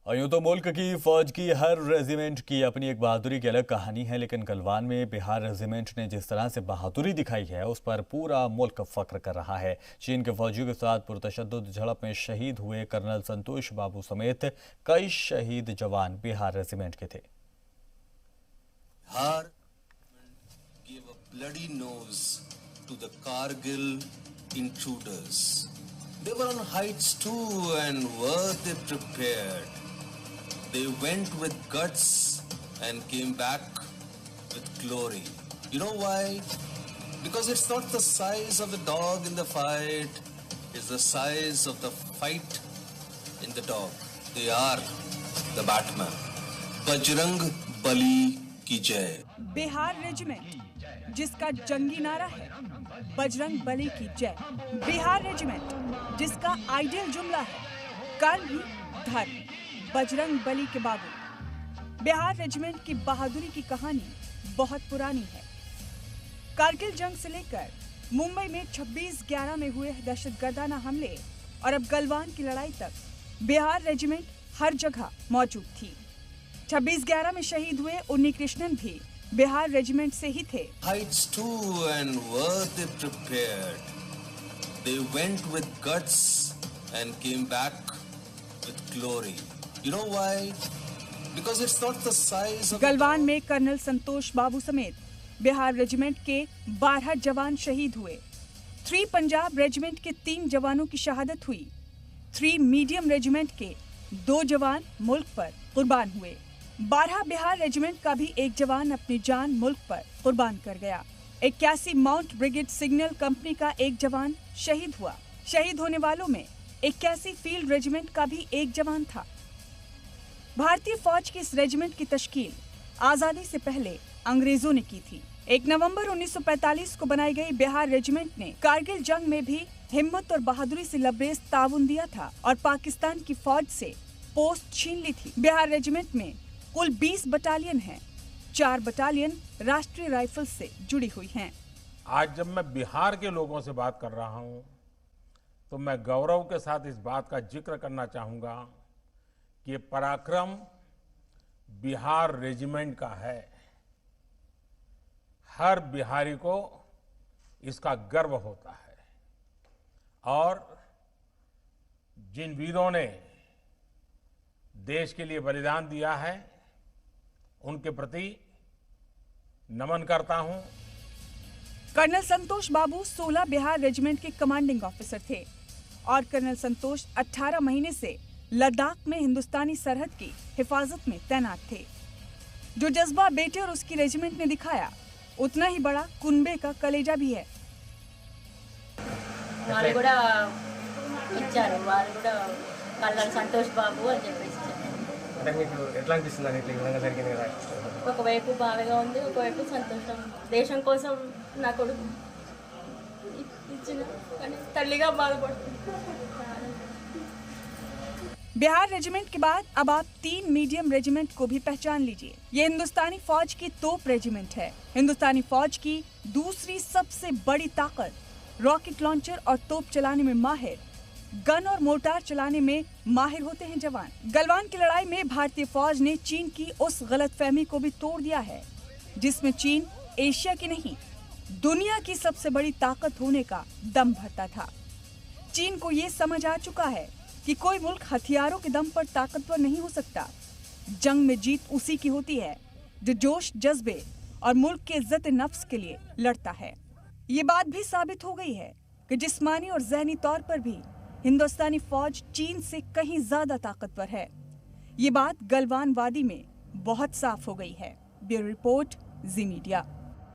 और यूं तो मुल्क की फौज की हर रेजिमेंट की अपनी एक बहादुरी की अलग कहानी है, लेकिन गलवान में बिहार रेजिमेंट ने जिस तरह से बहादुरी दिखाई है उस पर पूरा मुल्क फख्र कर रहा है। चीन के फौजियों के साथ पुरतशद्दुद झड़प में शहीद हुए कर्नल संतोष बाबू समेत कई शहीद जवान बिहार रेजिमेंट के थे। Bihar gave a bloody nose to the Kargil intruders. They were on heights too, and were they prepared? They went with guts and came back with glory. You know why? Because it's not the size of the dog in the fight, it's the size of the fight in the dog. They are the Batman. Bajrang Bali की जय। Bihar regiment जिसका जंगी नारा है बजरंग बली की जय। Bihar regiment जिसका ideal जुमला है कर्म ही धर्म, बजरंग बली के बाबू। बिहार रेजिमेंट की बहादुरी की कहानी बहुत पुरानी है। कारगिल जंग से लेकर मुंबई में 26/11 में हुए दहशतगर्दाना हमले और अब गलवान की लड़ाई तक बिहार रेजिमेंट हर जगह मौजूद थी। 26/11 में शहीद हुए उन्नी कृष्णन भी बिहार रेजिमेंट से ही थे। Heights too, and were they prepared? They went with guts and came back with glory. You know why? Because it's not the size of Galwan में कर्नल संतोष बाबू समेत बिहार रेजिमेंट के 12 जवान शहीद हुए। 3 पंजाब रेजिमेंट के 3 जवानों की शहादत हुई। 3 मीडियम रेजिमेंट के 2 जवान मुल्क पर कुर्बान हुए। 12 बिहार रेजिमेंट का भी एक जवान अपनी जान मुल्क पर कुर्बान कर गया। 81 माउंट ब्रिगेड सिग्नल कंपनी का एक जवान शहीद हुआ। शहीद होने वालों में 81 फील्ड रेजिमेंट का भी एक जवान था। भारतीय फौज की इस रेजिमेंट की तश्कील आजादी से पहले अंग्रेजों ने की थी। 1 नवंबर 1945 को बनाई गई बिहार रेजिमेंट ने कारगिल जंग में भी हिम्मत और बहादुरी से लबरेज ताउन दिया था और पाकिस्तान की फौज से पोस्ट छीन ली थी। बिहार रेजिमेंट में कुल 20 बटालियन हैं। 4 बटालियन राष्ट्रीय राइफल से जुड़ी हुई हैं। आज जब मैं बिहार के लोगों से बात कर रहा हूं, तो मैं गौरव के साथ इस बात का जिक्र करना चाहूंगा कि ये पराक्रम बिहार रेजिमेंट का है। हर बिहारी को इसका गर्व होता है और जिन वीरों ने देश के लिए बलिदान दिया है उनके प्रति नमन करता हूं। कर्नल संतोष बाबू 16 बिहार रेजिमेंट के कमांडिंग ऑफिसर थे और कर्नल संतोष 18 महीने से लद्दाख में हिंदुस्तानी सरहद की हिफाजत में तैनात थे। जो जज्बा बेटे और उसकी रेजिमेंट ने दिखाया, उतना ही बड़ा कुनबे का कलेजा भी है। कर्नल संतोष बाबू అని చెప్పేసి అంటే మీకు ఎట్లా అనిపిస్తుంది ఇట్లా విధంగా జరిగింది కదా? ఒకవైపు బాధగా ఉంది, ఒకవైపు సంతోషం। దేశం కోసం నా కొడుకు ఇచ్చిన కానీ తల్లిగా బాధపడుతుంది। बिहार रेजिमेंट के बाद अब आप 3 मीडियम रेजिमेंट को भी पहचान लीजिए। ये हिंदुस्तानी फौज की तोप रेजिमेंट है। हिंदुस्तानी फौज की दूसरी सबसे बड़ी ताकत। रॉकेट लॉन्चर और तोप चलाने में माहिर, गन और मोर्टार चलाने में माहिर होते हैं जवान। गलवान की लड़ाई में भारतीय फौज ने चीन की उस गलतफहमी को भी तोड़ दिया है जिसमें चीन एशिया की नहीं, दुनिया की सबसे बड़ी ताकत होने का दम भरता था। चीन को ये समझ आ चुका है कि कोई मुल्क हथियारों के दम पर ताकतवर नहीं हो सकता। जंग में जीत उसी की होती है जो जोश, जज्बे और मुल्क के इज्जत नफ्स के लिए लड़ता है। ये बात भी साबित हो गई है कि जिस्मानी और ज़हनी तौर पर भी हिंदुस्तानी फौज चीन से कहीं ज्यादा ताकतवर है। ये बात गलवान वादी में बहुत साफ हो गई है। ब्यूरो रिपोर्ट, जी मीडिया।